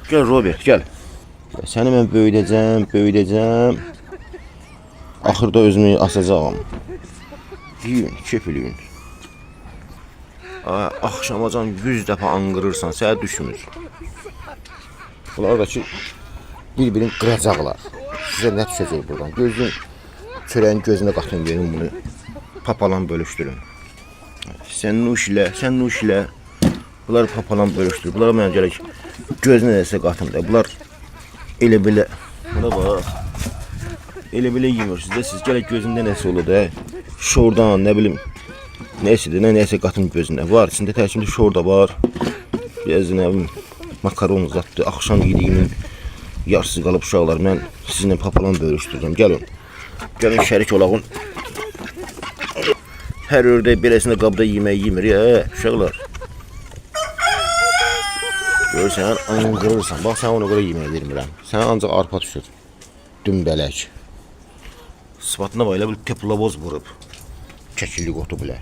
Gel Robert, gel. Səni mən böyüdəcəm. Axırda özümü asacağım. Yün, kefiliyün. Axşamacan 100 dəfə anqırırsan, sənə düşmür. Bunlar da ki, bir-birini qıracaqlar. Sizə nə düşəcək buradan? Çörəyin gözünə qatın verin bunu. Papalan bölüşdürün. Sən nuş ilə. Bunlar papalan bölüşdürün. Bunlara mən gələk gözünə nəsə qatın. Bunlar elə belə. Buna bax. Elə belə yemirsiniz də, siz gələk gözündə nəsə olur da. Şordan, nə bilim. Nəyəsə qatın gözünə. Var, içində tərkimdə şorda var. Biraz nə bilim, makaron zatdır. Axşam yediyimin yarısı qalıb uşaqlar. Mən sizinlə papalan bölüşdürürəm. Gəlin şərik olağın. Hər ördək beləsində qabda yemək yemir ya, uşaqlar. Görürsən, anqırırsan. Bax, sən ona görə yemək vermirəm. Sənə ancaq arpa düşür. Dümbələk. Sıfatına bax, elə bir teplavoz vurub. Kəkillik otu bilə.